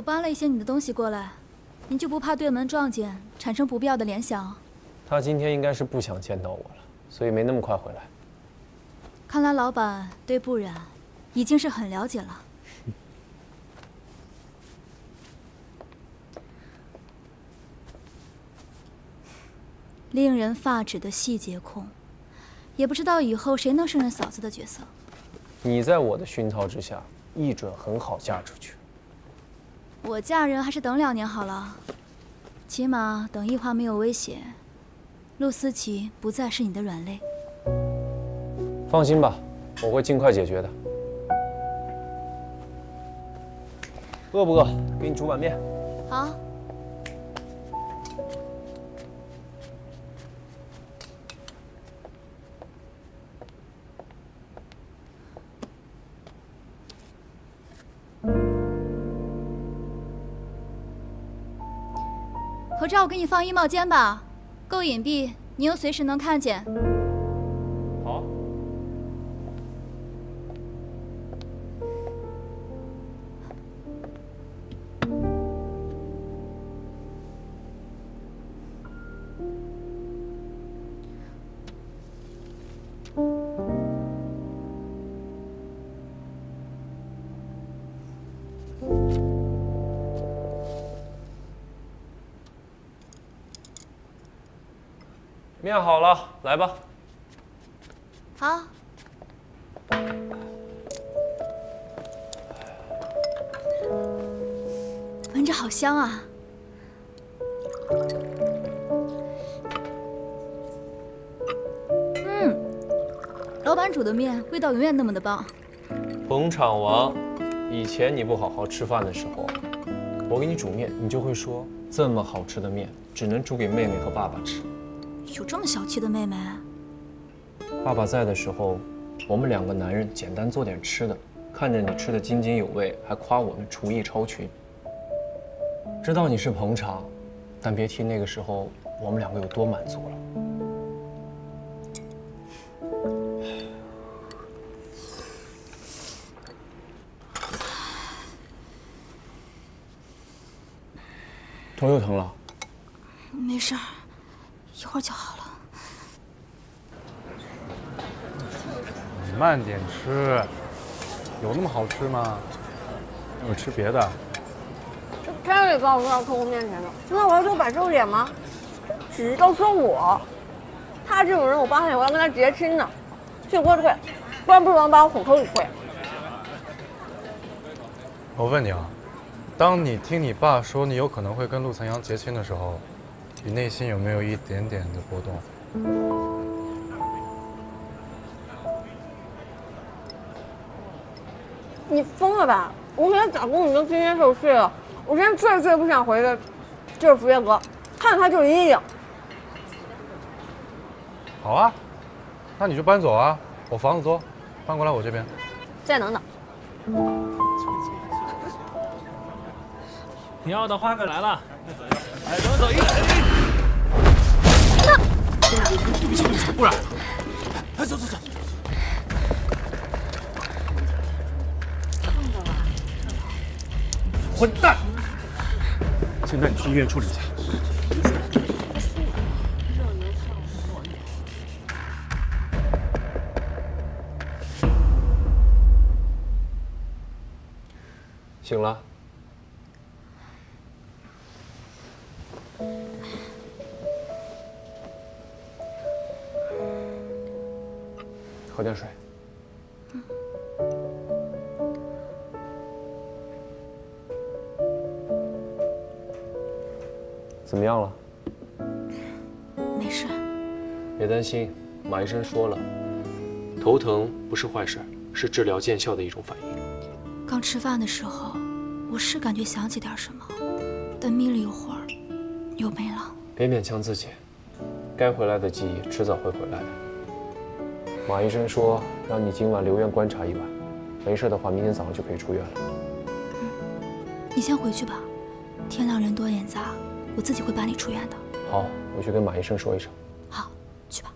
我搬了一些你的东西过来，您就不怕对门撞见，产生不必要的联想？他今天应该是不想见到我了，所以没那么快回来。看来老板对不染已经是很了解了。令人发指的细节控，也不知道以后谁能胜任嫂子的角色。你在我的熏陶之下，一准很好嫁出去。我嫁人还是等2年好了，起码等易华没有威胁，陆思琪不再是你的软肋。放心吧，我会尽快解决的。饿不饿？给你煮碗面。好。合照我给你放衣帽间吧，够隐蔽，你又随时能看见。好。面好了，来吧。好。闻着好香啊！老板煮的面味道永远那么的棒。捧场王，以前你不好好吃饭的时候，我给你煮面，你就会说这么好吃的面只能煮给妹妹和爸爸吃。有这么小气的妹妹？爸爸在的时候，我们2个男人简单做点吃的，看着你吃得津津有味，还夸我们厨艺超群。知道你是捧场，但别提那个时候我们2个有多满足了。头又疼了？没事儿，一会儿就好了。你慢点吃，有那么好吃吗？我吃别的。这天里告诉到客户面前的，那我要丢摆臭脸吗？只告诉我，他这种人，我8天以后要跟他结亲呢。去给我退，不然不如把我虎头给退。我问你啊，当你听你爸说你有可能会跟陆层阳结亲的时候，你内心有没有一点点的波动？你疯了吧？我每天打工已经天天受睡了，我现在最不想回的就是福业阁，看着他就是阴影。好啊，那你就搬走啊，我房子多，搬过来我这边。再等等。你要的花可来了，哎，等等，对不起，不然，哎，走。混蛋！现在你去医院处理一下。醒了。喝点水。怎么样了？没事。别担心，马医生说了，头疼不是坏事，是治疗见效的一种反应。刚吃饭的时候，我是感觉想起点什么，但眯了一会儿，又没了。别勉强自己，该回来的记忆迟早会回来的。马医生说让你今晚留院观察一晚，没事的话，明天早上就可以出院了。你先回去吧，天亮人多眼杂，我自己会把你出院的。好，我去跟马医生说一声。好，去吧。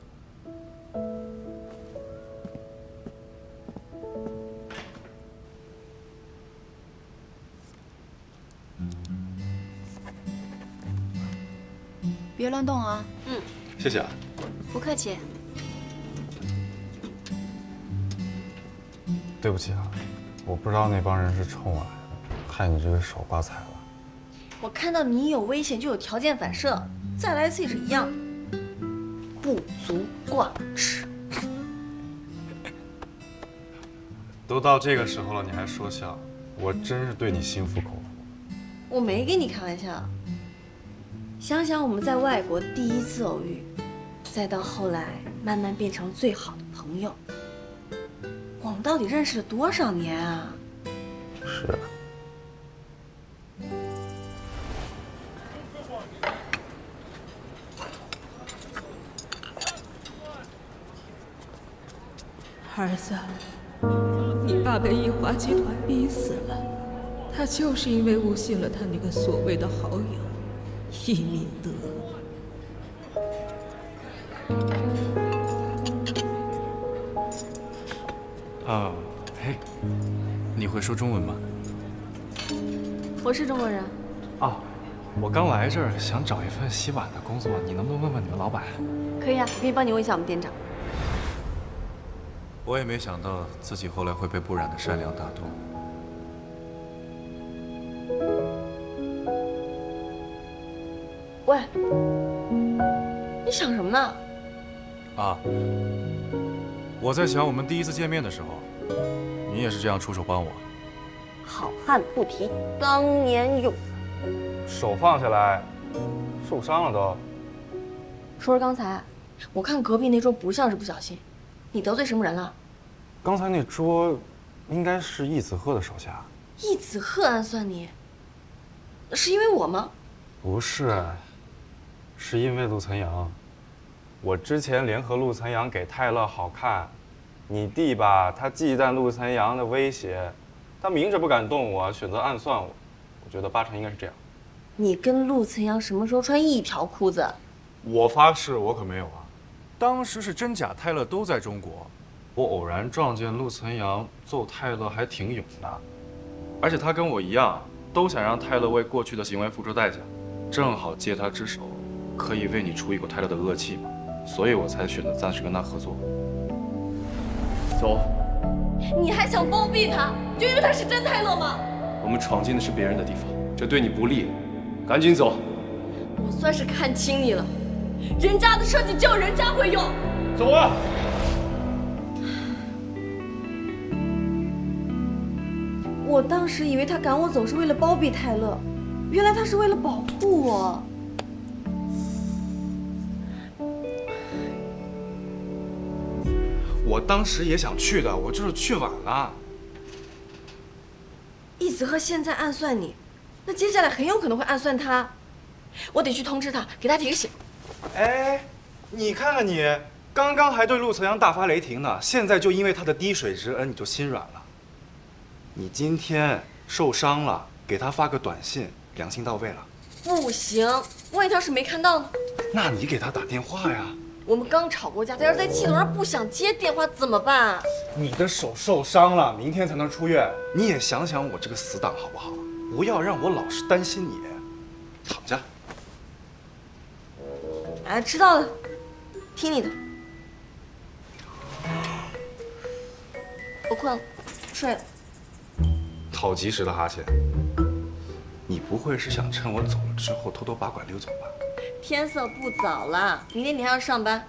别乱动啊。谢谢啊。不客气。对不起啊，我不知道那帮人是冲我来的，害你这个手刮彩了。我看到你有危险就有条件反射，再来一次也是一样，不足挂齿。都到这个时候了，你还说笑，我真是对你心服口服。我没跟你开玩笑。想想我们在外国第一次偶遇，再到后来慢慢变成最好的朋友，我们到底认识了多少年啊？是。儿子，你爸被易华集团逼死了，他就是因为误信了他那个所谓的好友易敏德。嘿，你会说中文吗？我是中国人。啊，我刚来这儿想找一份洗碗的工作，你能不能问问你的老板？可以啊，我可以帮你问一下我们店长。我也没想到自己后来会被不染的善良打动。喂，你想什么呢？啊，我在想我们第一次见面的时候，你也是这样出手帮我。好汉不提当年勇。手放下来，受伤了都。说说刚才，我看隔壁那桌不像是不小心，你得罪什么人了？刚才那桌，应该是易子鹤的手下。易子鹤暗算你，是因为我吗？不是，是因为陆岑阳。我之前联合陆岑阳给泰勒好看，你弟吧，他忌惮陆岑阳的威胁，他明着不敢动我，选择暗算我。我觉得8成应该是这样。你跟陆岑阳什么时候穿一条裤子？我发誓，我可没有啊。当时是真假泰勒都在中国，我偶然撞见陆岑阳揍泰勒还挺勇的，而且他跟我一样，都想让泰勒为过去的行为付出代价，正好借他之手，可以为你除一口泰勒的恶气嘛，所以我才选择暂时跟他合作。走，你还想包庇他，就因为他是真泰勒吗？我们闯进的是别人的地方，这对你不利，赶紧走。我算是看清你了，人家的设计只有人家会用。走啊！我当时以为他赶我走是为了包庇泰勒，原来他是为了保护我。我当时也想去的，我就是去晚了。易子鹤现在暗算你，那接下来很有可能会暗算他。我得去通知他，给他提个醒。哎，你看看你，刚刚还对陆岑阳大发雷霆呢，现在就因为他的滴水之恩你就心软了。你今天受伤了，给他发个短信，良心到位了。不行，万一他要是没看到呢？那你给他打电话呀。我们刚吵过架，他要是在气头上不想接电话怎么办？你的手受伤了，明天才能出院。你也想想我这个死党好不好？不要让我老是担心你。躺下。哎，知道了，听你的。我困了，睡了。好及时的哈欠。你不会是想趁我走了之后偷偷把管溜走吧？天色不早了，明天你还要上班，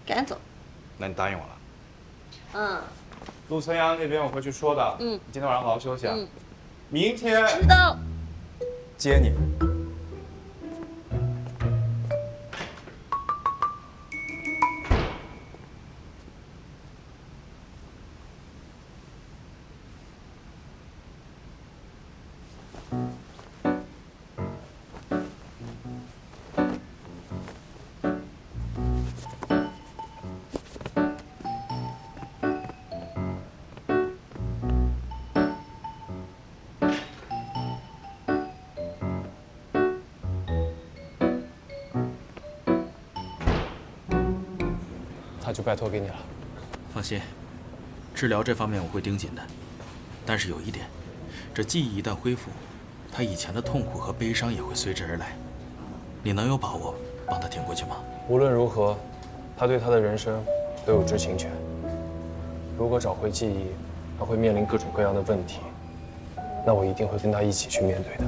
赶紧走。那你答应我了？嗯。陆岑阳那边我会去说的。你今天晚上好好休息啊。明天知道。接你。那就拜托给你了。放心，治疗这方面我会盯紧的。但是有一点，这记忆一旦恢复，他以前的痛苦和悲伤也会随之而来。你能有把握帮他挺过去吗？无论如何，他对他的人生都有知情权。如果找回记忆，他会面临各种各样的问题，那我一定会跟他一起去面对的。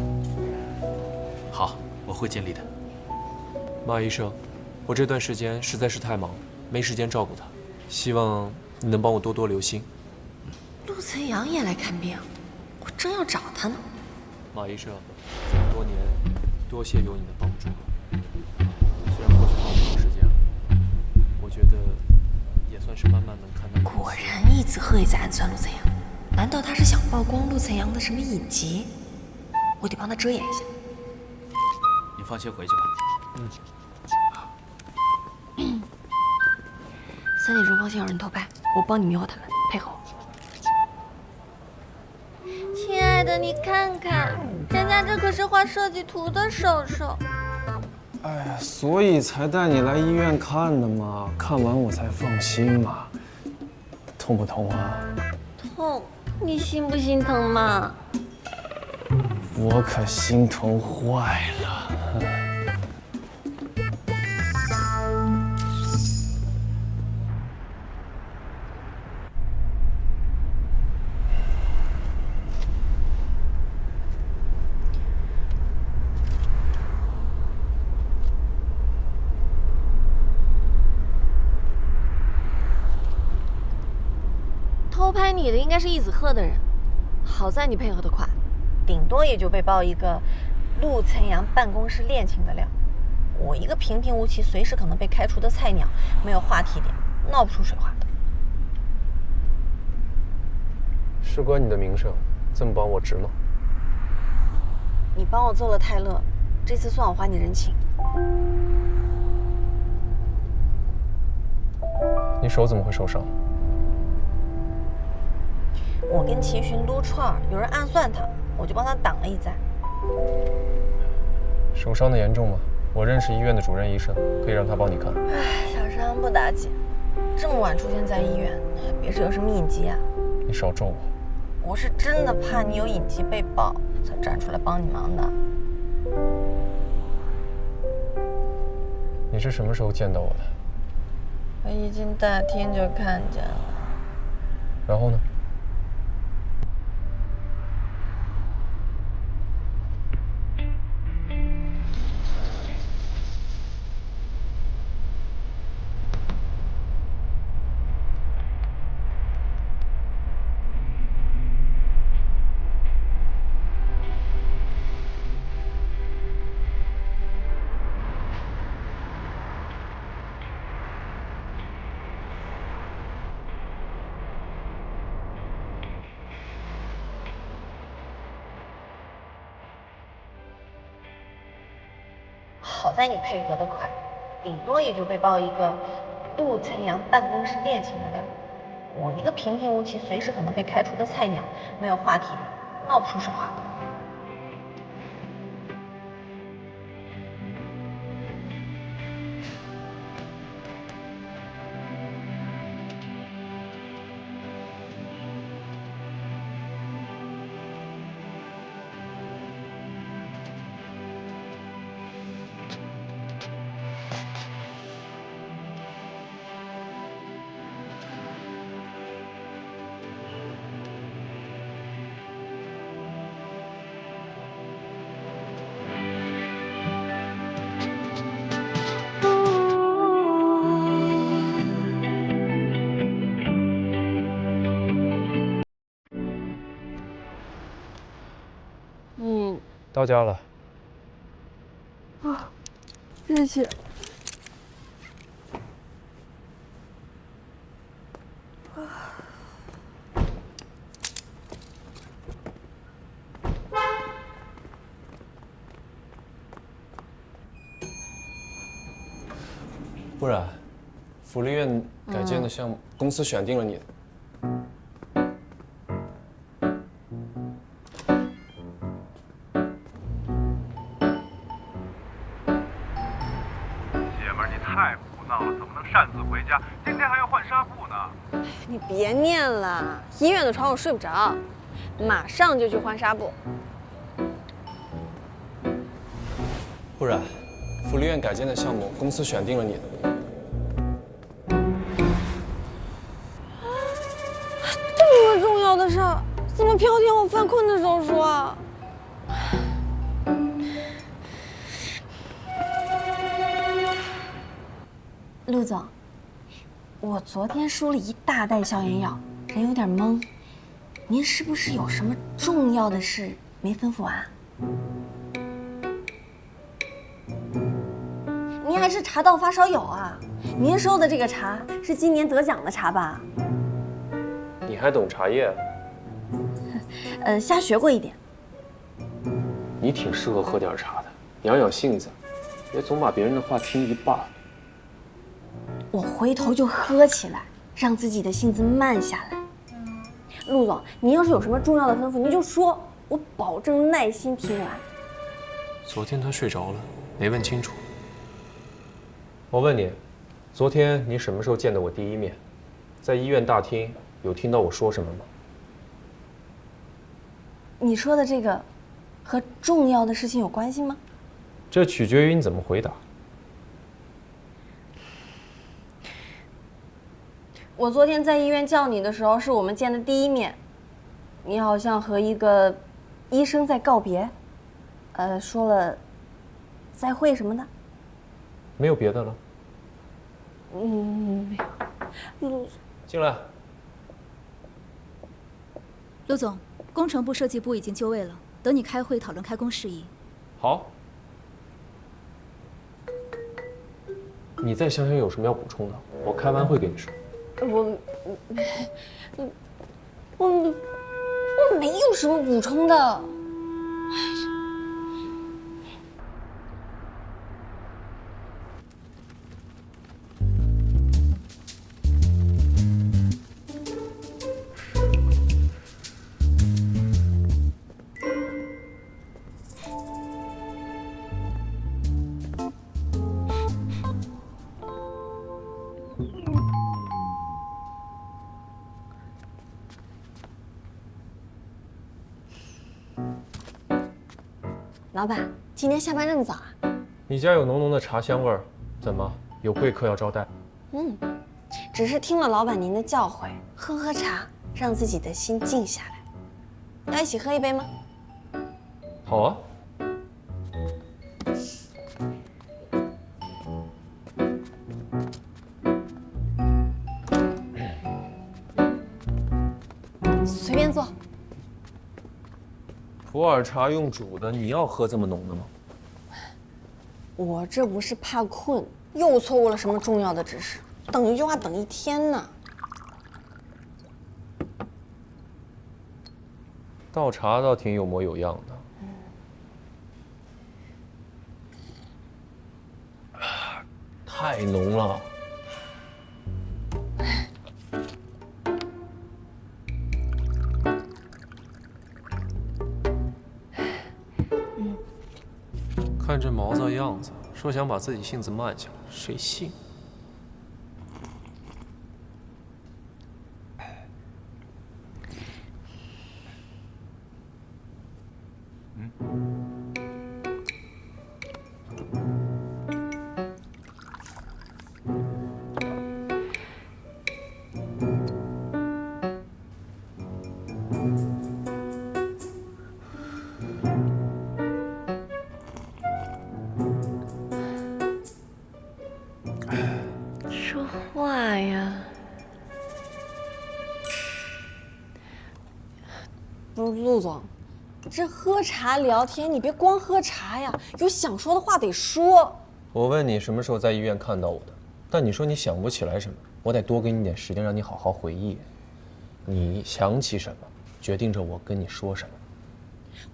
好，我会尽力的。马医生，我这段时间实在是太忙，没时间照顾他，希望你能帮我多多留心。陆晨阳也来看病，我正要找他呢。马医生，这么多年，多谢有你的帮助。虽然过去好长时间了，我觉得也算是慢慢能看到。果然，易子鹤也在暗算陆晨阳。难道他是想曝光陆晨阳的什么隐疾？我得帮他遮掩一下。你放心回去吧。3点钟方向有人偷拍，我帮你迷惑他们，配合我。亲爱的，你看看，人家这可是画设计图的手手。哎呀，所以才带你来医院看的嘛，看完我才放心嘛。痛不痛啊？痛，你心不心疼嘛？我可心疼坏了。偷拍你的应该是易子鹤的人，好在你配合得快，顶多也就被爆一个陆晨阳办公室恋情的料。我一个平平无奇、随时可能被开除的菜鸟，没有话题点，闹不出水花。事关你的名声，这么帮我值吗？你帮我做了泰勒，这次算我还你人情。你手怎么会受伤？我跟齐勋撸串儿，有人暗算他，我就帮他挡了一灾。手伤的严重吗？我认识医院的主任医生，可以让他帮你看。唉，小伤不打紧，这么晚出现在医院，别是有什么隐疾啊？你少咒我。我是真的怕你有隐疾被爆，才站出来帮你忙的。你是什么时候见到我的？我一进大厅就看见了。然后呢？好在你配合得快，顶多也就被爆一个陆晨阳办公室恋情的料。我一个平平无奇、随时可能被开除的菜鸟，没有话题点，闹不出水花。到家了。谢谢。不然，福利院改建的项目，公司选定了你。太胡闹了，怎么能擅自回家？今天还要换纱布呢。你别念了，医院的床我睡不着，马上就去换纱布。不然，福利院改建的项目，公司选定了你的。这么重要的事儿，怎么偏我犯困的时候说啊？陆总，我昨天输了一大袋消炎药，人有点懵。您是不是有什么重要的事没吩咐完？您还是茶道发烧友啊？您收的这个茶是今年得奖的茶吧？你还懂茶叶？瞎学过一点。你挺适合喝点茶的，养养性子，别总把别人的话听一半。我回头就喝起来，让自己的性子慢下来。陆总，您要是有什么重要的吩咐，您就说，我保证耐心听完。昨天他睡着了，没问清楚。我问你，昨天你什么时候见的我第一面？在医院大厅有听到我说什么吗？你说的这个，和重要的事情有关系吗？这取决于你怎么回答。我昨天在医院叫你的时候，是我们见的第一面。你好像和一个医生在告别，说了再会什么的。没有别的了。没有。陆进来。陆总，工程部、设计部已经就位了，等你开会讨论开工事宜。好。你再想想有什么要补充的，我开完会跟你说。我没有什么补充的。老板，今天下班这么早啊？你家有浓浓的茶香味儿，怎么有贵客要招待？只是听了老板您的教诲，喝喝茶，让自己的心静下来。要一起喝一杯吗？好啊。随便坐。普洱茶用煮的，你要喝这么浓的吗？我这不是怕困，又错过了什么重要的指示，等一句话等一天呢。倒茶倒挺有模有样的。太浓了。看这毛躁样子，说想把自己性子慢下来，谁信？说话呀！不是陆总，这喝茶聊天，你别光喝茶呀，有想说的话得说。我问你什么时候在医院看到我的，但你说你想不起来什么，我得多给你点时间，让你好好回忆。你想起什么，决定着我跟你说什么。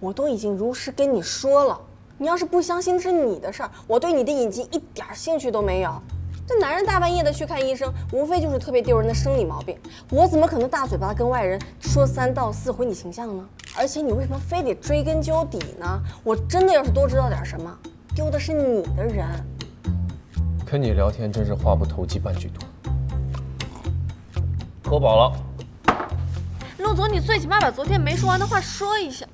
我都已经如实跟你说了，你要是不相信，这是你的事儿，我对你的隐疾一点兴趣都没有。这男人大半夜的去看医生，无非就是特别丢人的生理毛病，我怎么可能大嘴巴跟外人说3道4毁你形象呢？而且你为什么非得追根究底呢？我真的要是多知道点什么，丢的是你的人。跟你聊天真是话不投机半句多。喝饱了。陆总，你最起码把昨天没说完的话说一下。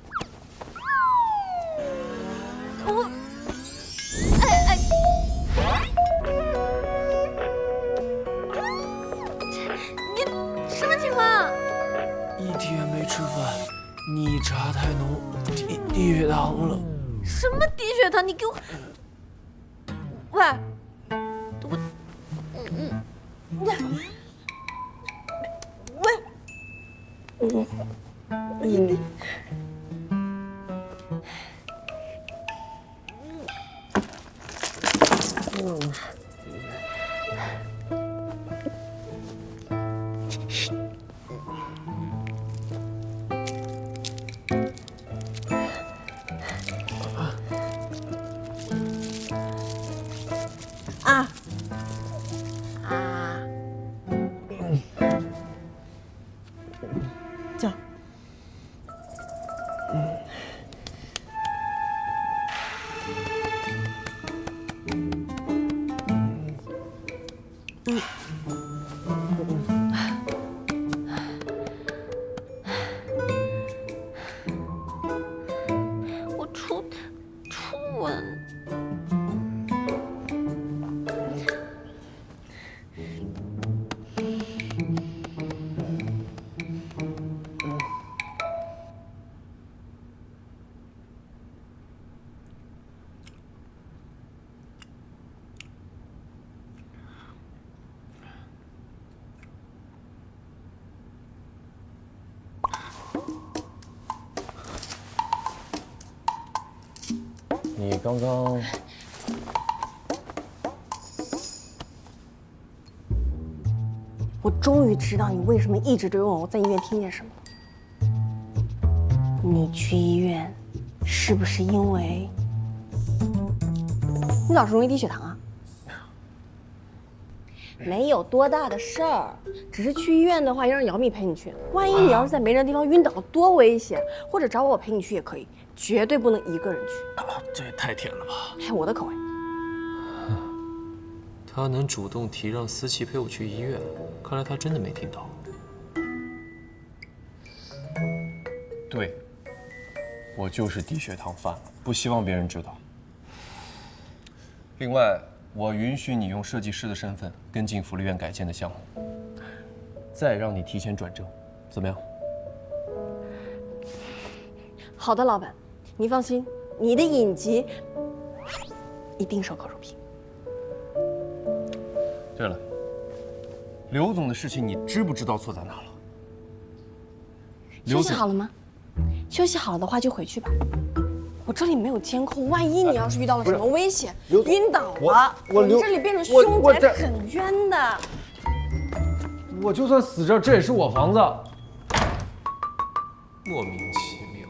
天没吃饭，你茶太浓，低血糖了。什么低血糖？你给我，喂，你。叫。我初吻。你刚刚我终于知道你为什么一直追问我在医院听见什么了。你去医院，是不是因为你老是容易低血糖啊？没有多大的事儿，只是去医院的话，要让姚蜜陪你去。万一你要是在没人的地方晕倒了，多危险！或者找我陪你去也可以，绝对不能一个人去。这也太甜了吧！还我的口味。他能主动提让思琪陪我去医院，看来他真的没听到。对，我就是低血糖犯了，不希望别人知道。另外，我允许你用设计师的身份跟进福利院改建的项目，再让你提前转正，怎么样？好的，老板，您放心，你的影集一定守口如瓶。对了，刘总的事情你知不知道错在哪了？休息好了吗？休息好了的话就回去吧。我这里没有监控，万一你要是遇到了什么危险，晕倒了，我们这里变成凶宅很冤的。我就算死这儿，这也是我房子。莫名其妙。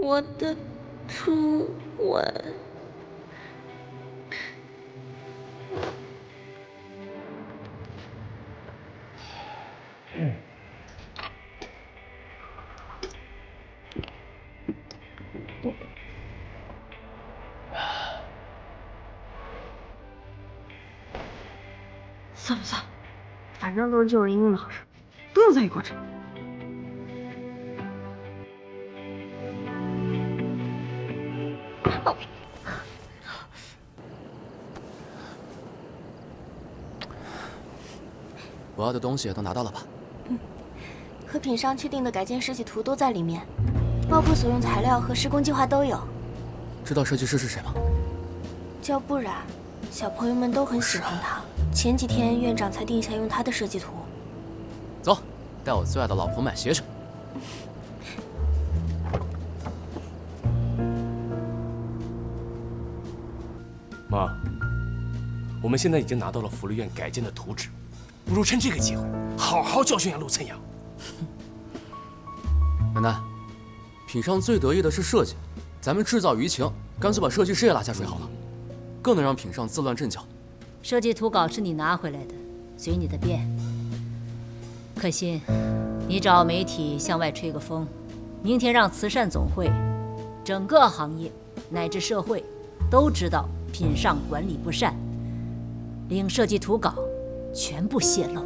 我的初吻。算不算？反正都是救人一命的好事，不用在意过程。我要的东西都拿到了吧？和品商确定的改建设计图都在里面，包括所用材料和施工计划都有。知道设计师是谁吗？叫不染，小朋友们都很喜欢他。前几天院长才定下用他的设计图。走，带我最爱的老婆买鞋去。妈，我们现在已经拿到了福利院改建的图纸，不如趁这个机会好好教训下陆晨阳。楠楠，品商最得意的是设计，咱们制造舆情，干脆把设计师也拉下水好了，更能让品商自乱阵脚。设计图稿是你拿回来的，随你的便。可心，你找媒体向外吹个风，明天让慈善总会、整个行业乃至社会都知道品上管理不善，令设计图稿全部泄露。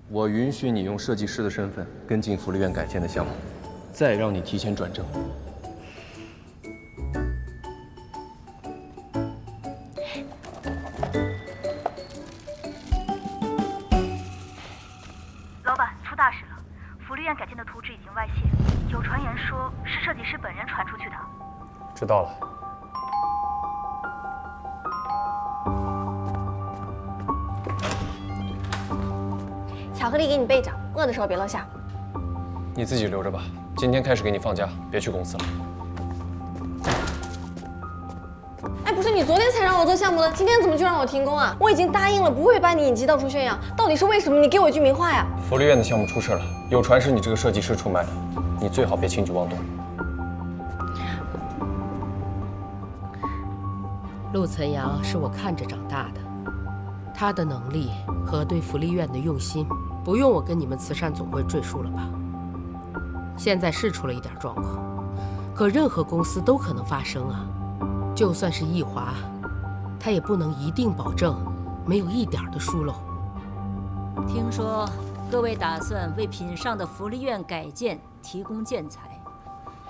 我允许你用设计师的身份跟进福利院改建的项目，再让你提前转正。老板，出大事了！福利院改建的图纸已经外泄，有传言说是设计师本人传出去的。知道了。巧克力给你备着，饿的时候别落下。你自己留着吧，今天开始给你放假，别去公司了。哎，不是你昨天才让我做项目的，今天怎么就让我停工啊？我已经答应了，不会把你影集到处宣扬，到底是为什么？你给我一句明话呀！福利院的项目出事了，有传是你这个设计师出卖的，你最好别轻举妄动。陆岑阳是我看着长大的，他的能力和对福利院的用心，不用我跟你们慈善总会赘述了吧？现在是出了一点状况，可任何公司都可能发生啊。就算是易华，他也不能一定保证没有一点的疏漏。听说各位打算为品上的福利院改建提供建材，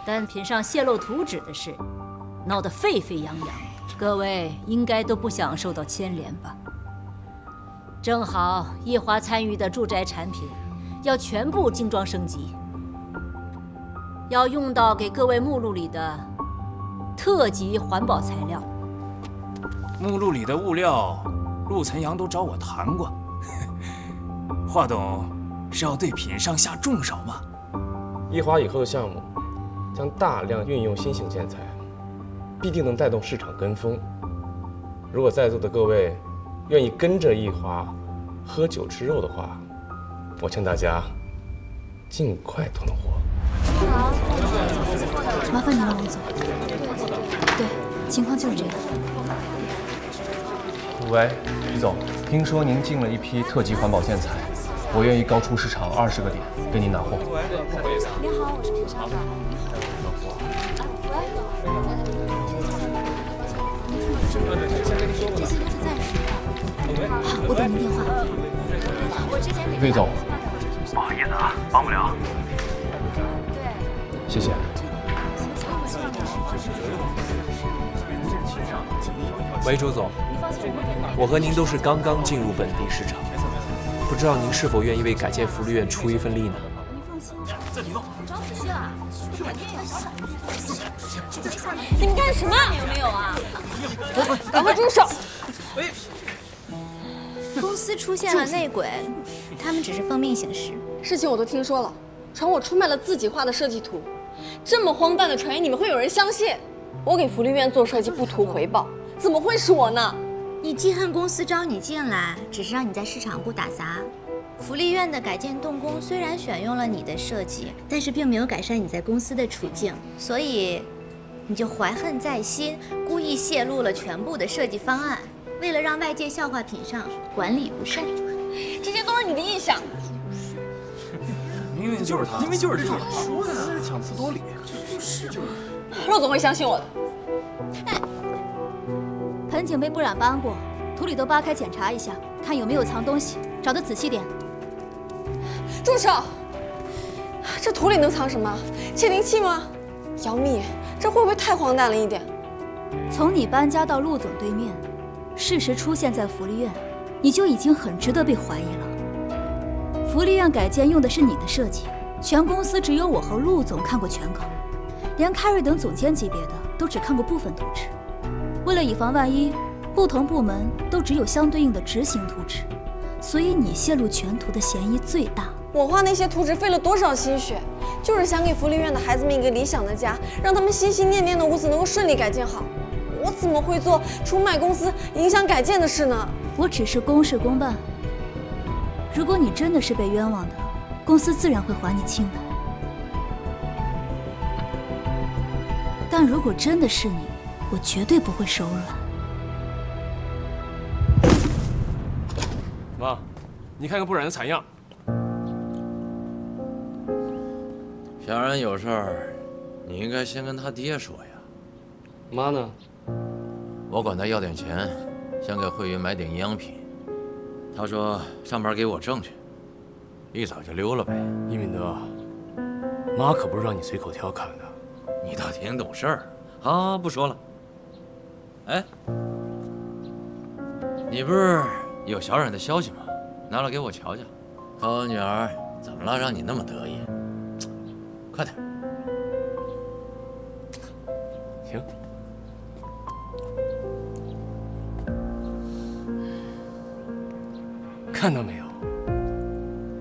但品上泄露图纸的事闹得沸沸扬扬，各位应该都不想受到牵连吧？正好易华参与的住宅产品要全部精装升级，要用到给各位目录里的特级环保材料。目录里的物料，陆岑阳都找我谈过。华董是要对品上下重手吗？易华以后的项目将大量运用新型建材，必定能带动市场跟风。如果在座的各位愿意跟着易华喝酒吃肉的话，我劝大家尽快囤货。好，麻烦你了，王总。对，情况就是这样。喂，李总，听说您进了一批特级环保建材，我愿意高出市场20个点跟您拿货。你好，我是品商的。这些都是暂时的。好，我等您电话。魏总，不好意思啊，帮不了。谢谢。喂，周总，我和您都是刚刚进入本地市场，不知道您是否愿意为改建福利院出一份力呢？您放心，这里头找仔细了，这肯定有。你们干什么？有没有啊？赶快住手！公司出现了内鬼，他们只是奉命行事。事情我都听说了，传我出卖了自己画的设计图，这么荒诞的传言，你们会有人相信？我给福利院做设计不图回报，怎么会是我呢？你记恨公司招你进来，只是让你在市场部打杂。福利院的改建动工虽然选用了你的设计，但是并没有改善你在公司的处境，所以你就怀恨在心，故意泄露了全部的设计方案，为了让外界笑话品上管理不善。这些都是你的臆想。明明就是他，明明就是他说的，强词夺理。陆总会相信我的。盆景被不染斑过，土里都扒开检查一下，看有没有藏东西，找得仔细点。住手！这土里能藏什么？窃听器吗？杨幂，这会不会太荒诞了一点？从你搬家到陆总对面，事实出现在福利院，你就已经很值得被怀疑了。福利院改建用的是你的设计，全公司只有我和陆总看过全稿，连凯瑞等总监级别的都只看过部分图纸。为了以防万一，不同部门都只有相对应的执行图纸，所以你泄露全图的嫌疑最大。我画那些图纸费了多少心血，就是想给福利院的孩子们一个理想的家，让他们心心念念的屋子能够顺利改建好。我怎么会做出卖公司、影响改建的事呢？我只是公事公办。如果你真的是被冤枉的，公司自然会还你清白。但如果真的是你，我绝对不会手软。妈，你看看不染的惨样。小然有事儿，你应该先跟他爹说呀。妈呢？我管他要点钱，想给慧云买点营养品。他说上班给我挣去，一早就溜了呗。一敏德，妈可不是让你随口调侃的。你倒挺懂事儿。好，不说了。哎，你不是有小冉的消息吗？拿来给我瞧瞧。看我女儿怎么了，让你那么得意？快点。行。看到没有？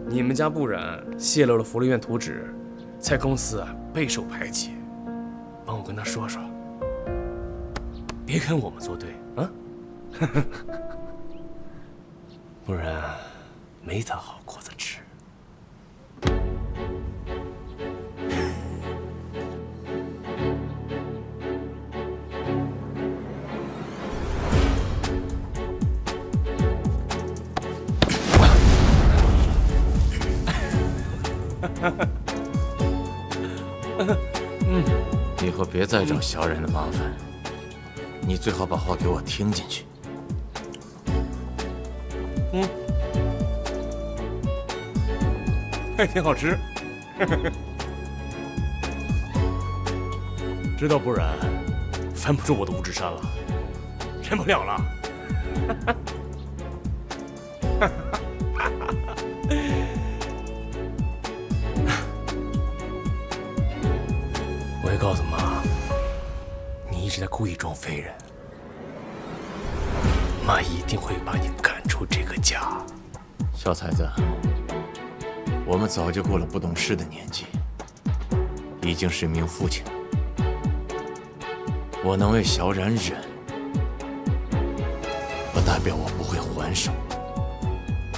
你们家不染泄露了福利院图纸，在公司备受排挤。帮我跟他说说，别跟我们作对啊！不然没咱好果子吃。以后别再找小冉的麻烦，你最好把话给我听进去。还挺好吃。知道不然翻不出我的五指山了，忍不了了。我会告诉妈，你一直在故意装废人，妈一定会把你赶出这个家。小崽子，我们早就过了不懂事的年纪，已经是一名父亲了。我能为小冉忍，不代表我不会还手。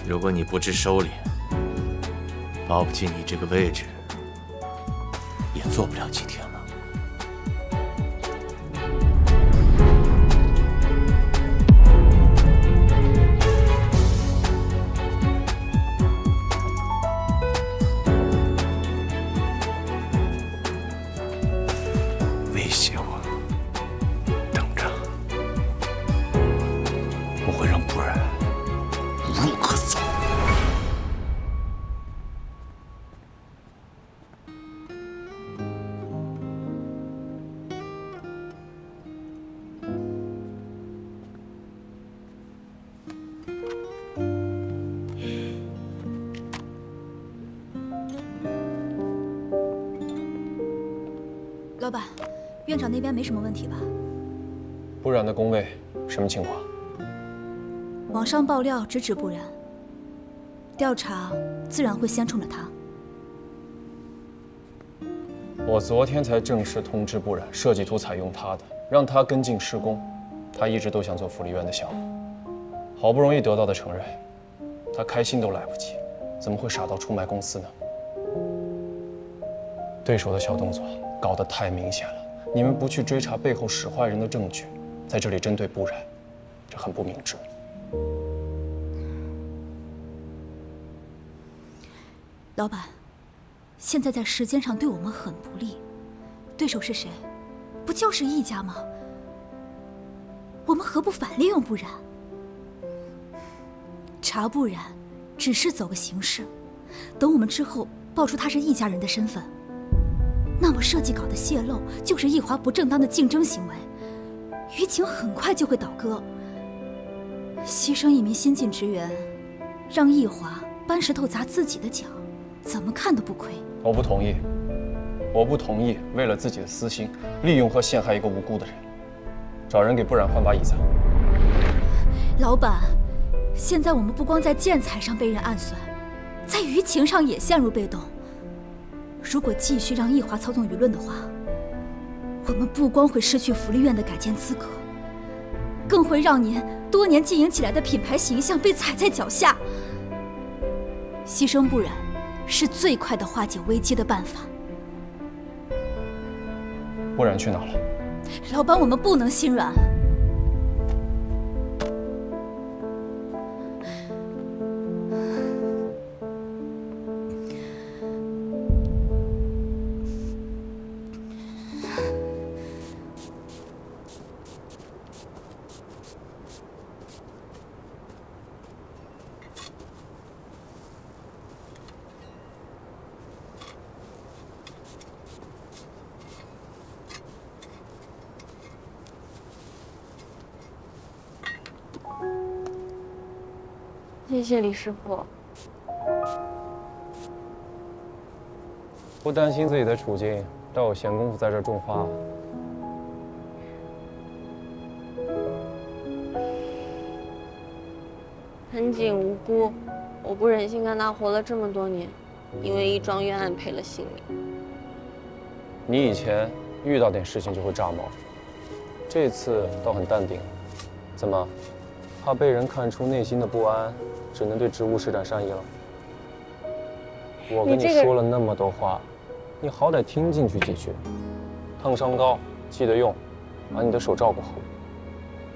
如果你不知收敛，保不齐你这个位置也做不了几天了。威胁我，等着，我会让不然无路可走。老板，院长那边没什么问题吧？不染的工位什么情况？网上爆料直指不染，调查自然会先冲着他。我昨天才正式通知不染，设计图采用他的，让他跟进施工。他一直都想做福利院的项目，好不容易得到的承认，他开心都来不及，怎么会傻到出卖公司呢？对手的小动作搞得太明显了，你们不去追查背后使坏人的证据，在这里针对不染，这很不明智。老板，现在在时间上对我们很不利，对手是谁？不就是易家吗？我们何不反利用不染？查不染，只是走个形式，等我们之后爆出他是易家人的身份，那么设计稿的泄露就是易华不正当的竞争行为，舆情很快就会倒戈。牺牲一名新进职员，让易华搬石头砸自己的脚，怎么看都不亏。我不同意，我不同意为了自己的私心，利用和陷害一个无辜的人。找人给不染换把椅子。老板，现在我们不光在建材上被人暗算，在舆情上也陷入被动。如果继续让易华操纵舆论的话，我们不光会失去福利院的改建资格，更会让您多年经营起来的品牌形象被踩在脚下。牺牲不染是最快的化解危机的办法。不染去哪了？老板，我们不能心软。谢谢李师傅。不担心自己的处境，倒有闲工夫在这种花。盆景无辜，我不忍心看他活了这么多年，因为一桩冤案赔了性命。你以前遇到点事情就会炸毛，这次倒很淡定。怎么，怕被人看出内心的不安，只能对职务施展善意了？我跟你说了那么多话，你好歹听进去几句。烫伤膏记得用，把你的手照顾好。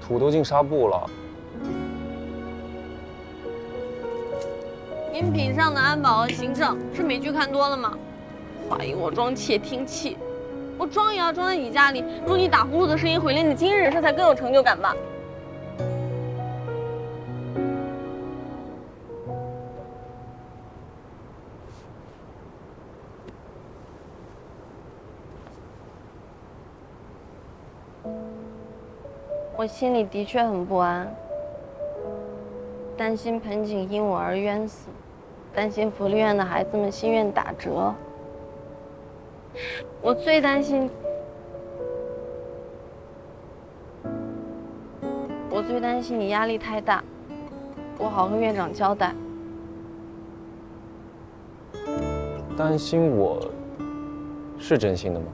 土都进纱布了。您品上的安保和行政是美剧看多了吗？怀疑我装窃听器，我装也要装在你家里，用你打呼噜的声音毁了你今日，这才更有成就感吧。我心里的确很不安，担心盆景因我而冤死，担心福利院的孩子们心愿打折。我最担心你压力太大，不好和院长交代。担心我，是真心的吗？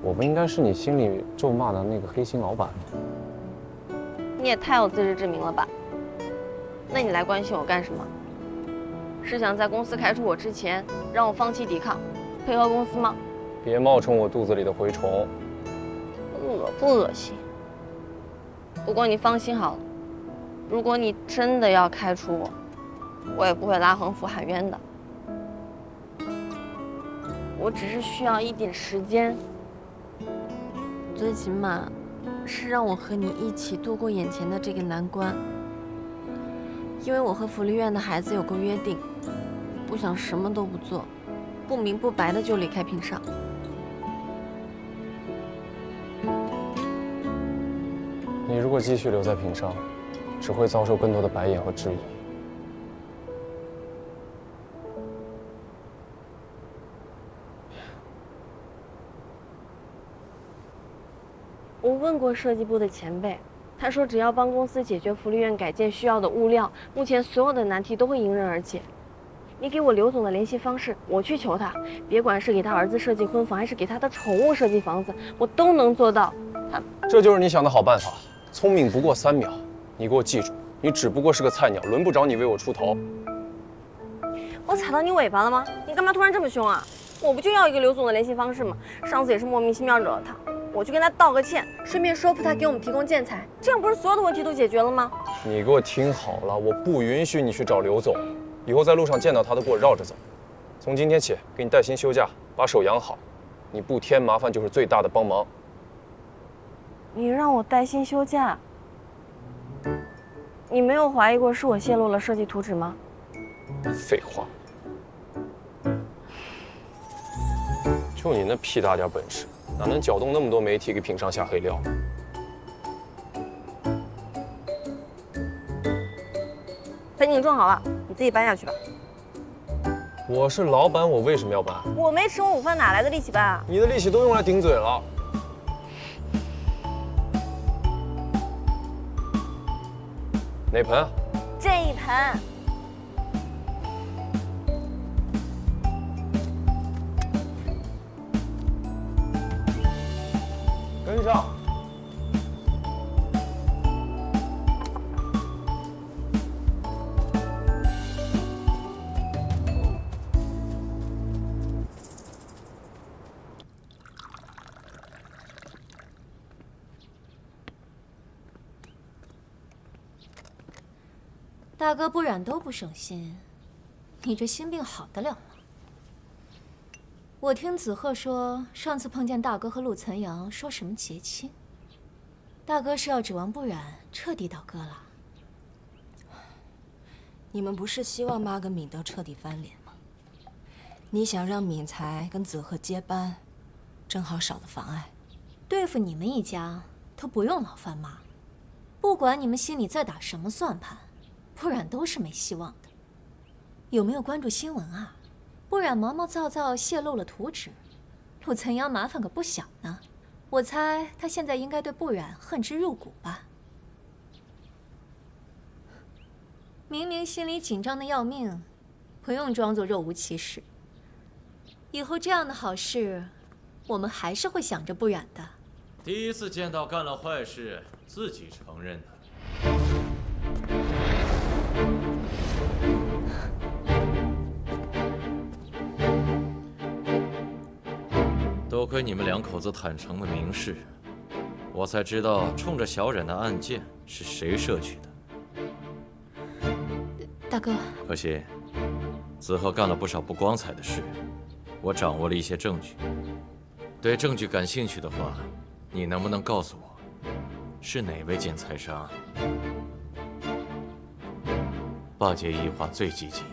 我不应该是你心里咒骂的那个黑心老板吗？你也太有自知之明了吧？那你来关心我干什么？是想在公司开除我之前，让我放弃抵抗，配合公司吗？别冒充我肚子里的蛔虫。恶不恶心？不过你放心好了，如果你真的要开除我，我也不会拉横幅喊冤的。我只是需要一点时间，最起码是让我和你一起度过眼前的这个难关。因为我和福利院的孩子有过约定，不想什么都不做，不明不白的就离开品上。你如果继续留在品上，只会遭受更多的白眼和质疑。我问过设计部的前辈，他说只要帮公司解决福利院改建需要的物料，目前所有的难题都会迎刃而解。你给我刘总的联系方式，我去求他，别管是给他儿子设计婚房，还是给他的宠物设计房子，我都能做到。这就是你想的好办法。聪明不过3秒，你给我记住，你只不过是个菜鸟，轮不着你为我出头。我踩到你尾巴了吗？你干嘛突然这么凶啊？我不就要一个刘总的联系方式吗？上次也是莫名其妙惹了他，我去跟他道个歉，顺便说服他给我们提供建材，这样不是所有的问题都解决了吗？你给我听好了，我不允许你去找刘总，以后在路上见到他都给我绕着走。从今天起，给你带薪休假，把手养好，你不添麻烦就是最大的帮忙。你让我带薪休假？你没有怀疑过是我泄露了设计图纸吗？废话，就你那屁大点本事，哪能搅动那么多媒体给品上下黑料？盆景种好了，你自己搬下去吧。我是老板，我为什么要搬？我没吃完午饭，哪来的力气搬啊？你的力气都用来顶嘴了。哪盆啊？这一盆。跟上。大哥不染都不省心，你这心病好得了吗？我听子鹤说，上次碰见大哥和陆岑阳说什么结亲，大哥是要指望不染彻底倒戈了。你们不是希望妈跟敏德彻底翻脸吗？你想让敏才跟子鹤接班，正好少了妨碍。对付你们一家都不用劳烦妈，不管你们心里在打什么算盘，不然都是没希望的。有没有关注新闻啊？不然毛毛躁躁泄露了图纸，陆岑阳麻烦可不小呢。我猜他现在应该对不染恨之入骨吧。明明心里紧张的要命，不用装作若无其事。以后这样的好事，我们还是会想着不染的。第一次见到干了坏事自己承认的。多亏你们两口子坦诚的明示，我才知道冲着小冉的案件是谁设计的。大哥，可惜子赫干了不少不光彩的事，我掌握了一些证据。对证据感兴趣的话，你能不能告诉我，是哪位建材商巴结一华最积极？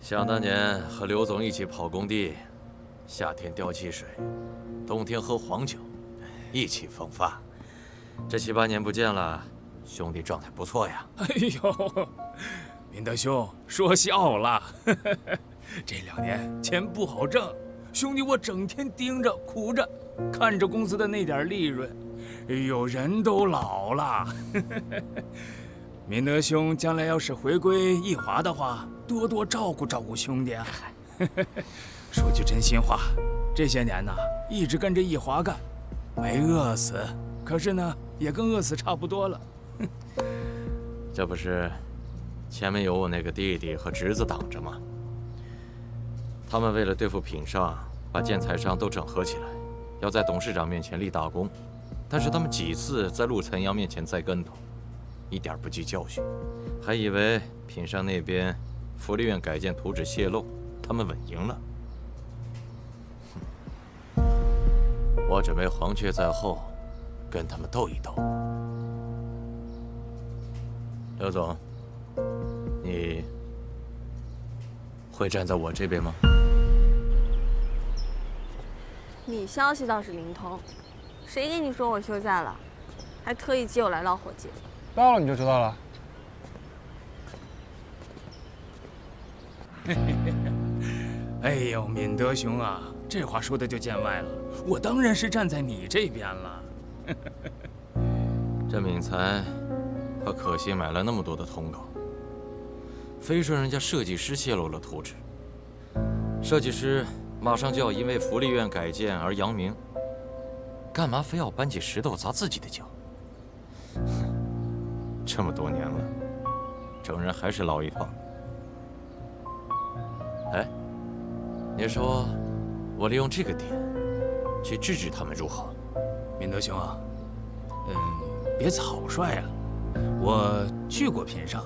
想当年和刘总一起跑工地，夏天吊汽水，冬天喝黄酒，意气风发。这7、8年不见了，兄弟状态不错呀。哎呦，明德兄说笑了，这2年钱不好挣，兄弟我整天盯着苦着，看着公司的那点利润，哎呦，人都老了。明德兄将来要是回归义华的话，多多照顾照顾兄弟啊。说句真心话，这些年呢，一直跟着义华干，没饿死，可是呢，也跟饿死差不多了。这不是前面有我那个弟弟和侄子挡着吗？他们为了对付品上，把建材商都整合起来，要在董事长面前立大功，但是他们几次在陆岑阳面前栽跟头，一点不记教训，还以为品上那边福利院改建图纸泄露，他们稳赢了。我准备黄雀在后，跟他们斗一斗。刘总，你会站在我这边吗？你消息倒是灵通，谁跟你说我休假了？还特意接我来捞伙计。到了你就知道了。哎呦，敏德兄啊，这话说的就见外了，我当然是站在你这边了。这敏才和可心买了那么多的通稿，非说人家设计师泄露了图纸，设计师马上就要因为福利院改建而扬名，干嘛非要搬起石头砸自己的脚？这么多年了，整人还是老一套。哎，你说我利用这个点去制止他们如何？敏德兄啊，别草率了。我去过品上，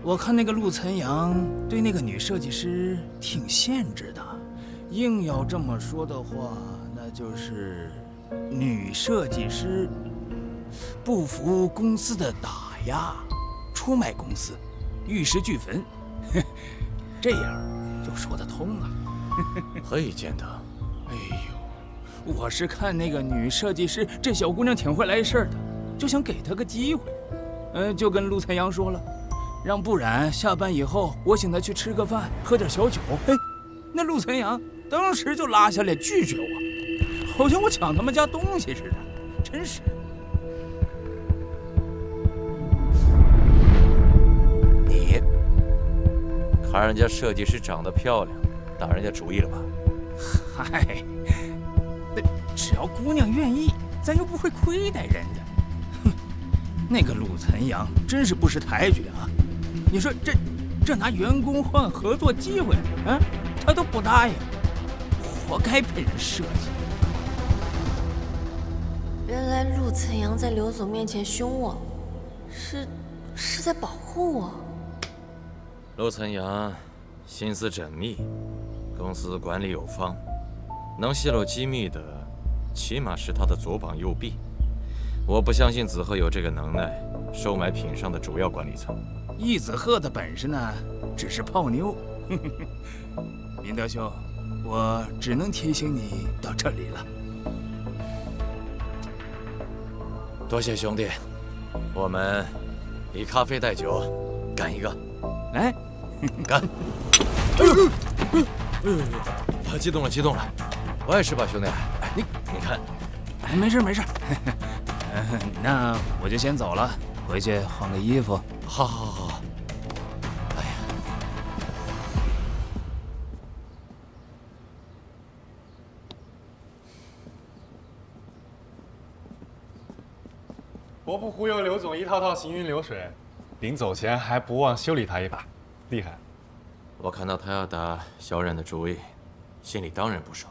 我看那个陆岑阳对那个女设计师挺限制的。硬要这么说的话，那就是女设计师不服公司的打压，出卖公司，玉石俱焚。这样就说得通了。何以见得？哎呦，我是看那个女设计师这小姑娘挺会来事儿的，就想给她个机会。就跟陆岑阳说了，让不染下班以后，我请她去吃个饭，喝点小酒。哎，那陆岑阳当时就拉下脸拒绝我，好像我抢他们家东西似的，真是。你看人家设计师长得漂亮，打人家主意了吧？嗨，那只要姑娘愿意，咱又不会亏待人家。哼，那个陆岑阳真是不识抬举啊！你说这拿员工换合作机会啊，他都不答应，活该被人设计。原来陆岑阳在刘总面前凶我，是在保护我。陆岑阳心思缜密，公司管理有方，能泄露机密的，起码是他的左膀右臂。我不相信子赫有这个能耐，收买品上的主要管理层。易子赫的本事呢，只是泡妞。明德兄，我只能提醒你到这里了。多谢兄弟，我们以咖啡代酒，干一个，来，干！激动了，激动了，我也是吧，兄弟。你看，没事没事。那我就先走了，回去换个衣服。好，好，好。哎呀，伯父忽悠刘总一套套行云流水，临走前还不忘修理他一把，厉害。我看到他要打小冉的主意，心里当然不爽。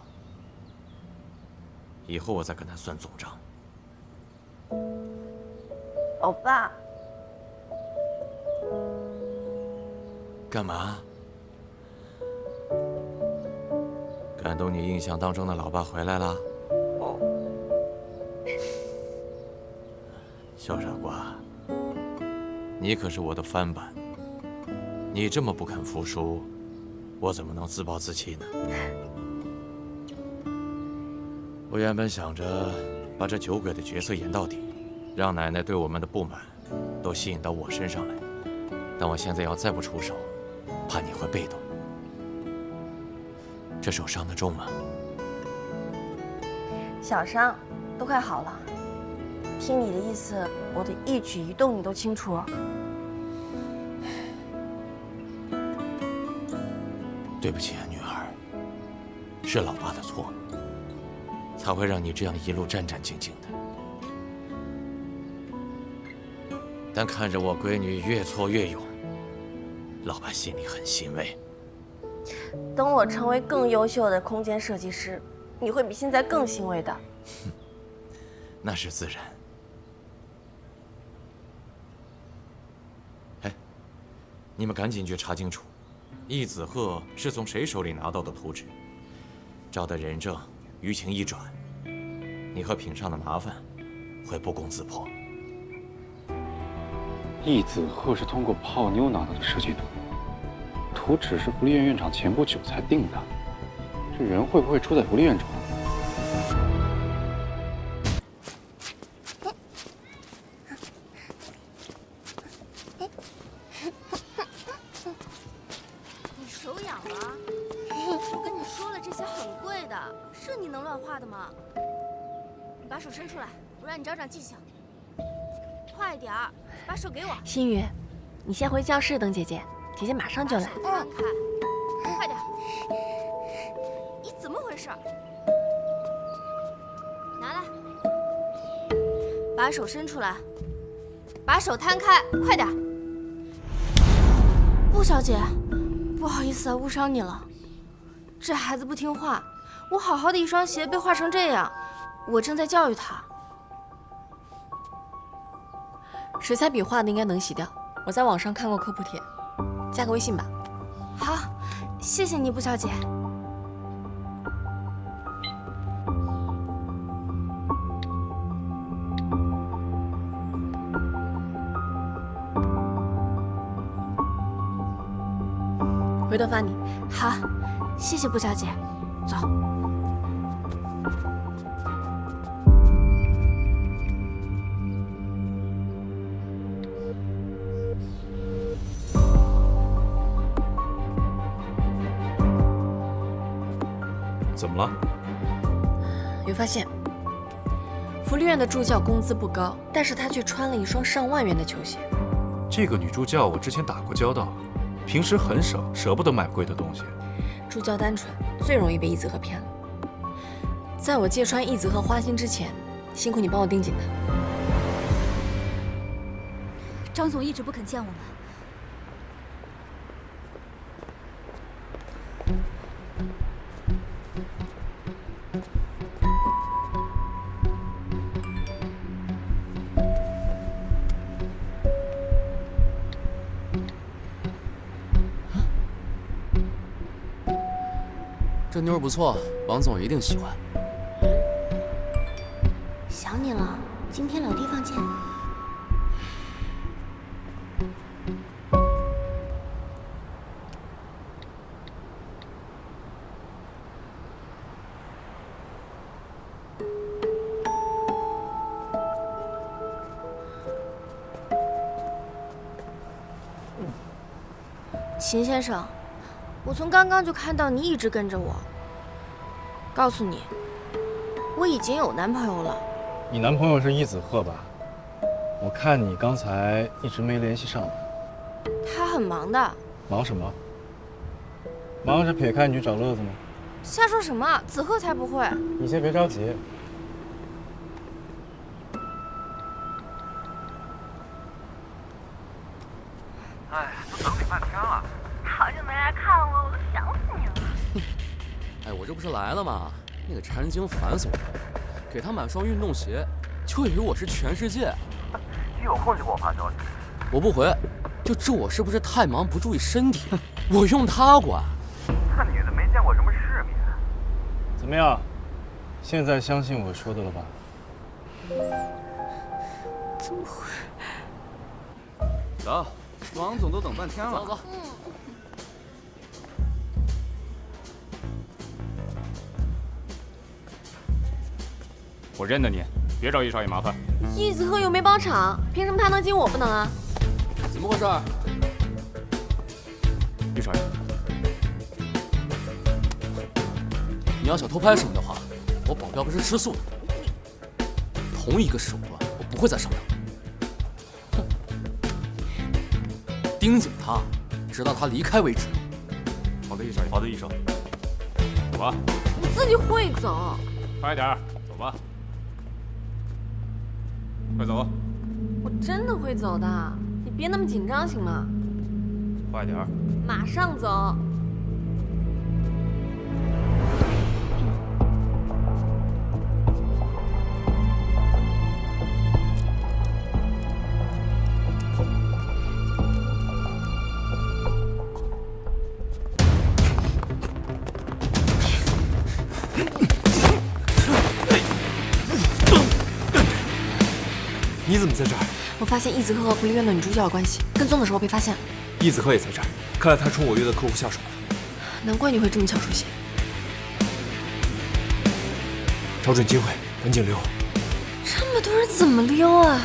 以后我再跟他算总账。欧巴，干嘛？感动你印象当中的老爸回来了？小傻瓜，你可是我的翻版，你这么不肯服输，我怎么能自暴自弃呢？我原本想着把这酒鬼的角色演到底，让奶奶对我们的不满都吸引到我身上来，但我现在要再不出手，怕你会被动。这手伤得重吗？小伤，都快好了。听你的意思，我的一举一动你都清楚。对不起啊，女儿，是老爸的错，才会让你这样一路战战兢兢的。但看着我闺女越挫越勇，老爸心里很欣慰。等我成为更优秀的空间设计师，你会比现在更欣慰的。那是自然。哎，你们赶紧去查清楚，易子鹤是从谁手里拿到的图纸，找到人证，舆情一转，你和品上的麻烦会不攻自破。易子鹤是通过泡妞拿到的设计图，图纸是福利院院长前不久才定的，这人会不会出在福利院床？你手痒了？我跟你说了，这些很贵的，是你能乱画的吗？你把手伸出来，我让你长长记性。快点儿，把手给我。新宇，你先回教室等姐姐，姐姐马上就来。看看，快点！你怎么回事？拿来，把手伸出来，把手摊开，快点！顾小姐，不好意思啊，误伤你了。这孩子不听话，我好好的一双鞋被画成这样，我正在教育他。水彩笔画的应该能洗掉，我在网上看过科普帖，加个微信吧。好，谢谢你，顾小姐。回头发你。好，谢谢顾小姐。走。怎么了？有发现，福利院的助教工资不高，但是她却穿了一双上万元的球鞋。这个女助教我之前打过交道，平时很省，舍不得买贵的东西。助教单纯，最容易被易子鹤骗了。在我揭穿易子鹤花心之前，辛苦你帮我盯紧他。张总一直不肯见我们。这妞儿不错，王总一定喜欢。想你了，今天老地方见。秦先生，我从刚刚就看到你一直跟着我。告诉你，我已经有男朋友了。你男朋友是易子鹤吧？我看你刚才一直没联系上。他很忙的。忙什么？忙着撇开你去找乐子吗？瞎说什么？子鹤才不会。你先别着急。哎，都等你半天了，好久没来看我，我都想死你了。哎，我这不是来了吗？那个馋人精烦死我了，给他买双运动鞋，就以为我是全世界。你有空就给我发消息。我不回，就治我是不是太忙不注意身体，我用他管。这女的没见过什么世面。怎么样？现在相信我说的了吧？怎么会？走，王总都等半天了。走走。我认得你，别找易少爷麻烦。易子鹤又没包场，凭什么他能进我不能啊？怎么回事？易少爷，你要想偷拍什么的话，我保镖不是吃素的。同一个手段，我不会再上当。哼，盯紧他，直到他离开为止。好的，易少爷。好的，易少。走吧。你自己会走。快点，走吧。快走！我真的会走的，你别那么紧张行吗？快点！马上走。你怎么在这儿？我发现易子鹤和福利院的女主角有关系，跟踪的时候被发现了。易子鹤也在这儿，看来他冲我约的客户下手了。难怪你会这么巧出现。找准机会，赶紧溜！这么多人怎么溜啊？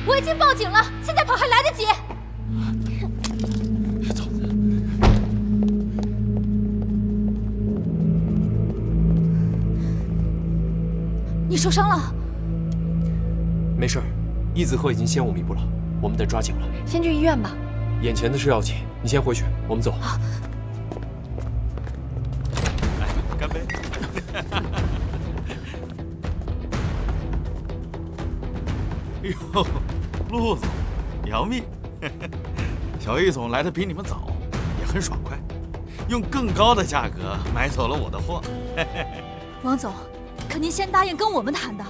我已经报警了，现在跑还来得及。走。你受伤了？没事儿，易子鹤已经先我们一步了，我们得抓紧了。先去医院吧。眼前的事要紧，你先回去，我们走。好。来，干杯！哎呦，陆总，杨幂，小易总来的比你们早，也很爽快，用更高的价格买走了我的货。王总，可您先答应跟我们谈的。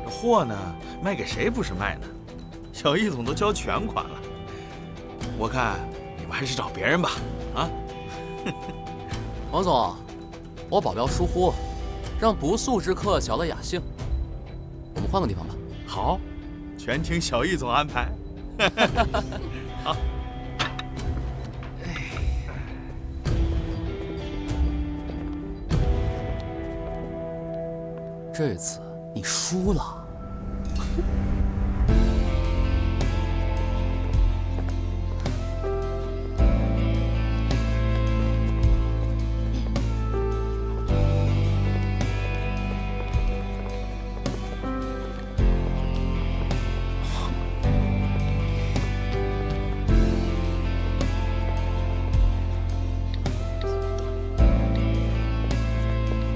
货呢，卖给谁不是卖呢？小易总都交全款了，我看你们还是找别人吧。啊，王总，我保镖疏忽，让不速之客小了雅兴。我们换个地方吧。好，全听小易总安排。好。这次你输了。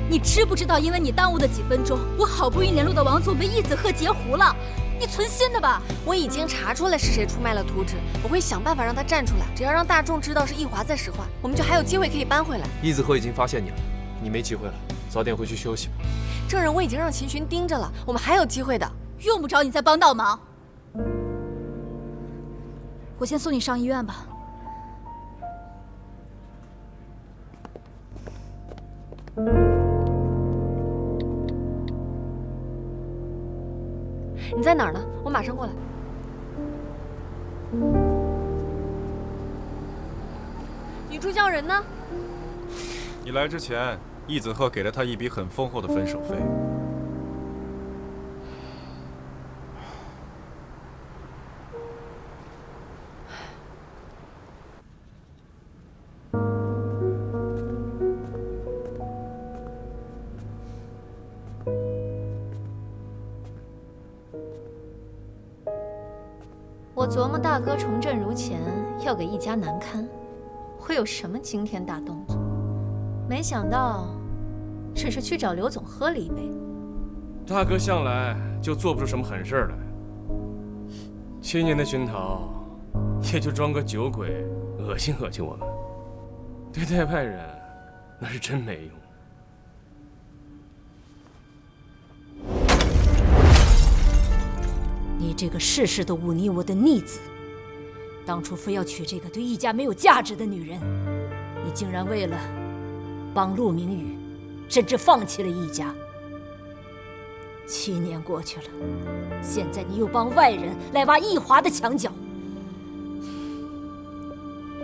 你知不知道，因为你耽误的几分钟，我好不容易联络的王总被易子鹤截胡了？你存心的吧？我已经查出来是谁出卖了图纸，我会想办法让他站出来。只要让大众知道是易华在使唤，我们就还有机会可以扳回来。易子鹤已经发现你了，你没机会了，早点回去休息吧。证人我已经让秦寻盯着了，我们还有机会的。用不着你再帮倒忙。我先送你上医院吧。你在哪儿呢？我马上过来。女助教人呢？你来之前，易子鹤给了他一笔很丰厚的分手费。我琢磨大哥重振如前，要给一家难堪，会有什么惊天大动作？没想到，只是去找刘总喝了一杯。大哥向来就做不出什么狠事来，7年的熏陶，也就装个酒鬼，恶心恶心我们。对待外人，那是真没用。你这个事事都忤逆我的逆子，当初非要娶这个对易家没有价值的女人，你竟然为了帮陆明宇，甚至放弃了易家。7年过去了，现在你又帮外人来挖易华的墙角，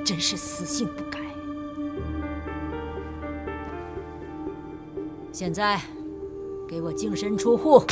真是死性不改。现在，给我净身出户！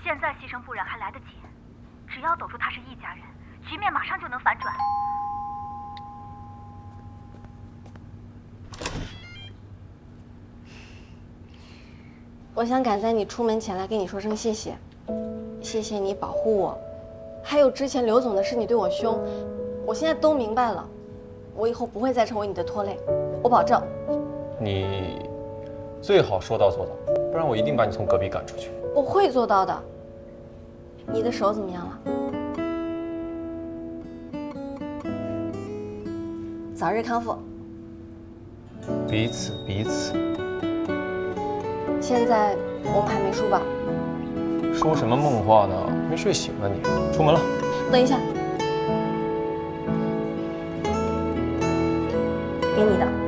现在牺牲不然还来得及，只要抖出他是易家人，局面马上就能反转。我想赶在你出门前来跟你说声谢谢，谢谢你保护我，还有之前刘总的事你对我凶，我现在都明白了，我以后不会再成为你的拖累，我保证。你最好说到做到，不然我一定把你从隔壁赶出去。我会做到的。你的手怎么样了？早日康复。彼此彼此。现在我们还没输吧？说什么梦话呢？没睡醒啊你！出门了。等一下，给你的。